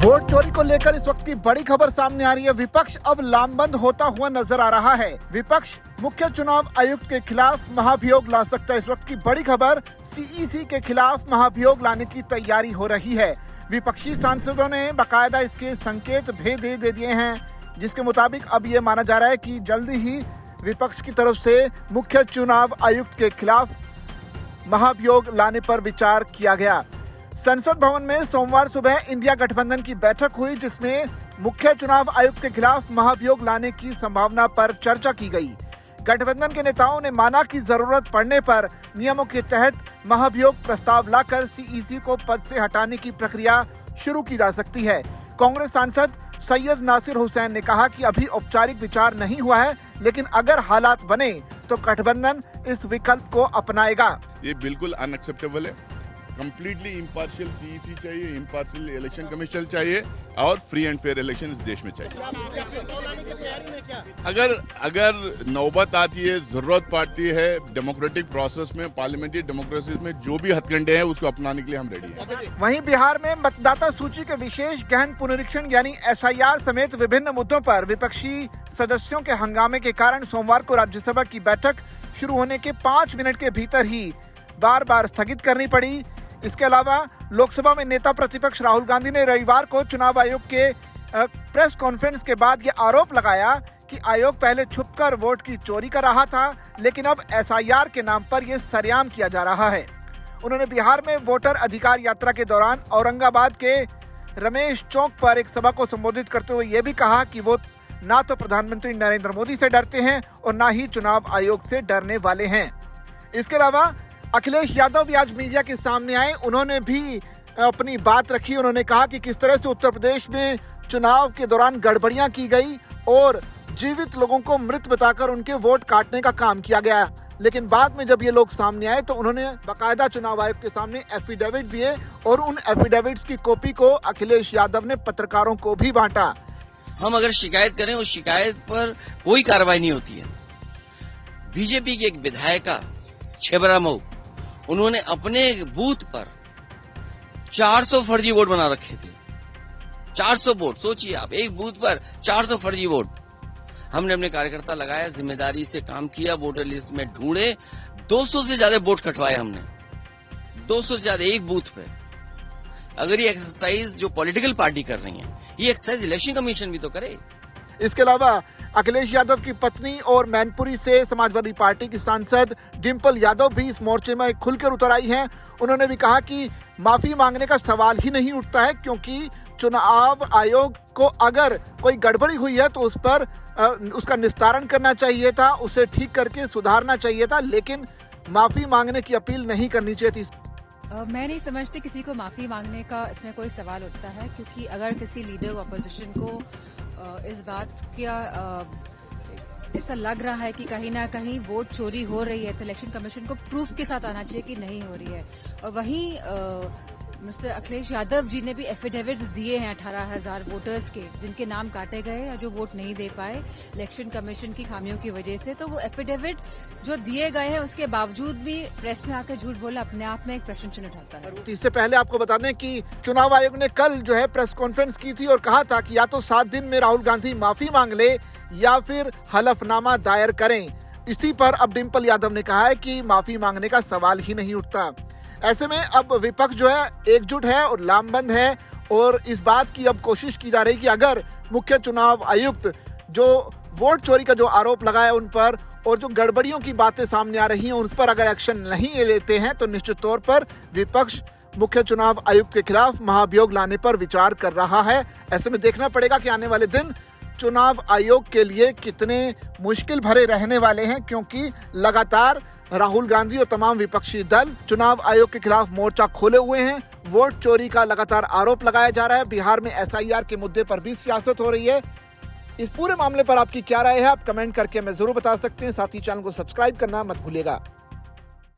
Vote चोरी को लेकर इस वक्त की बड़ी खबर सामने आ रही है। विपक्ष अब लामबंद होता हुआ नजर आ रहा है। विपक्ष मुख्य चुनाव आयुक्त के खिलाफ महाभियोग ला सकता है। इस वक्त की बड़ी खबर, सीईसी के खिलाफ महाभियोग लाने की तैयारी हो रही है। विपक्षी सांसदों ने बाकायदा इसके संकेत भेद दे दिए हैं, जिसके मुताबिक अब ये माना जा रहा है कि जल्दी ही विपक्ष की तरफ से मुख्य चुनाव आयुक्त के खिलाफ महाभियोग लाने पर विचार किया गया। संसद भवन में सोमवार सुबह इंडिया गठबंधन की बैठक हुई, जिसमें मुख्य चुनाव आयुक्त के खिलाफ महाभियोग लाने की संभावना पर चर्चा की गई। गठबंधन के नेताओं ने माना कि जरूरत पड़ने पर नियमों के तहत महाभियोग प्रस्ताव लाकर सीईसी को पद से हटाने की प्रक्रिया शुरू की जा सकती है। कांग्रेस सांसद सैयद नासिर हुसैन ने कहा कि अभी औपचारिक विचार नहीं हुआ है, लेकिन अगर हालात बने तो गठबंधन इस विकल्प को अपनाएगा। ये बिल्कुल अनएक्सेप्टेबल है। कंप्लीटली इम्पार्शियल सीईसी चाहिए, इम्पार्शियल इलेक्शन कमीशन चाहिए और फ्री एंड फेयर इलेक्शन इस देश में चाहिए। अगर नौबत आती है, जरूरत पड़ती है डेमोक्रेटिक प्रोसेस में, पार्लियामेंट्री डेमोक्रेसी में जो भी हथकंडे हैं उसको अपनाने के लिए हम रेडी हैं। वहीं बिहार में मतदाता सूची के विशेष गहन पुनरीक्षण यानी एसआईआर समेत विभिन्न मुद्दों पर विपक्षी सदस्यों के हंगामे के कारण सोमवार को राज्यसभा की बैठक शुरू होने के 5 मिनट के भीतर ही बार बार स्थगित करनी पड़ी। इसके अलावा लोकसभा में नेता प्रतिपक्ष राहुल गांधी ने रविवार को चुनाव आयोग के प्रेस कॉन्फ्रेंस के बाद ये आरोप लगाया कि आयोग पहले छुपकर वोट की चोरी कर रहा था, लेकिन अब एसआईआर के नाम पर यह सरेआम किया जा रहा है। उन्होंने बिहार में वोटर अधिकार यात्रा के दौरान औरंगाबाद के रमेश चौक पर एक सभा को संबोधित करते हुए ये भी कहा कि वो ना तो प्रधानमंत्री नरेंद्र मोदी से डरते हैं और ना ही चुनाव आयोग से डरने वाले हैं। इसके अलावा अखिलेश यादव भी आज मीडिया के सामने आए। उन्होंने भी अपनी बात रखी। उन्होंने कहा कि किस तरह से उत्तर प्रदेश में चुनाव के दौरान गड़बड़ियां की गई और जीवित लोगों को मृत बताकर उनके वोट काटने का काम किया गया। लेकिन बाद में जब ये लोग सामने आए तो उन्होंने बाकायदा चुनाव आयोग के सामने एफिडेविट दिए और उन एफिडेविट्स की कॉपी को अखिलेश यादव ने पत्रकारों को भी बांटा। हम अगर शिकायत करें, उस शिकायत पर कोई कार्रवाई नहीं होती है। बीजेपी की एक विधायिका छेबरा मऊ, उन्होंने अपने बूथ पर 400 फर्जी वोट बना रखे थे। 400 वोट, सोचिए आप, एक बूथ पर 400 फर्जी वोट। हमने अपने कार्यकर्ता लगाया, जिम्मेदारी से काम किया, वोटर लिस्ट में ढूंढे, 200 से ज्यादा वोट कटवाए हमने, 200 से ज्यादा एक बूथ पे। अगर ये एक्सरसाइज जो पॉलिटिकल पार्टी कर रही है, ये एक्सरसाइज इलेक्शन कमीशन भी तो करे। इसके अलावा अखिलेश यादव की पत्नी और मैनपुरी से समाजवादी पार्टी की सांसद डिम्पल यादव भी इस मोर्चे में खुलकर उतर आई हैं। उन्होंने भी कहा कि माफी मांगने का सवाल ही नहीं उठता है, क्योंकि चुनाव आयोग को अगर कोई गड़बड़ी हुई है तो उस पर उसका निस्तारण करना चाहिए था, उसे ठीक करके सुधारना चाहिए था, लेकिन माफी मांगने की अपील नहीं करनी चाहिए थी। मैं नहीं समझती किसी को माफी मांगने का इसमें कोई सवाल उठता है, क्योंकि अगर किसी लीडर ऑपोजिशन को इस बात का ऐसा लग रहा है कि कहीं ना कहीं वोट चोरी हो रही है, तो इलेक्शन कमीशन को प्रूफ के साथ आना चाहिए कि नहीं हो रही है। और वहीं मिस्टर अखिलेश यादव जी ने भी एफिडेविट्स दिए हैं 18,000 वोटर्स के, जिनके नाम काटे गए या जो वोट नहीं दे पाए इलेक्शन कमीशन की खामियों की वजह से। तो वो एफिडेविट जो दिए गए हैं, उसके बावजूद भी प्रेस में आकर झूठ बोलना अपने आप में एक प्रश्न चिन्ह उठाता है। इससे पहले आपको बता दें कि चुनाव आयोग ने कल जो है प्रेस कॉन्फ्रेंस की थी और कहा था कि या तो 7 दिन में राहुल गांधी माफी मांग ले या फिर हलफनामा दायर करें। इसी पर अब डिम्पल यादव ने कहा है कि माफी मांगने का सवाल ही नहीं उठता। ऐसे में अब विपक्ष जो है एकजुट है और लामबंद है, और इस बात की अब कोशिश की जा रही है कि अगर मुख्य चुनाव आयुक्त जो वोट चोरी का जो आरोप लगाया उन पर और जो गड़बड़ियों की बातें सामने आ रही हैं उन पर अगर एक्शन नहीं लेते हैं तो निश्चित तौर पर विपक्ष मुख्य चुनाव आयुक्त के खिलाफ महाभियोग लाने पर विचार कर रहा है। ऐसे में देखना पड़ेगा कि आने वाले दिन चुनाव आयोग के लिए कितने मुश्किल भरे रहने वाले हैं, क्योंकि लगातार राहुल गांधी और तमाम विपक्षी दल चुनाव आयोग के खिलाफ मोर्चा खोले हुए हैं। वोट चोरी का लगातार आरोप लगाया जा रहा है। बिहार में एसआईआर के मुद्दे पर भी सियासत हो रही है। इस पूरे मामले पर आपकी क्या राय है, आप कमेंट करके हमें जरूर बता सकते हैं। साथ ही चैनल को सब्सक्राइब करना मत भूलिएगा।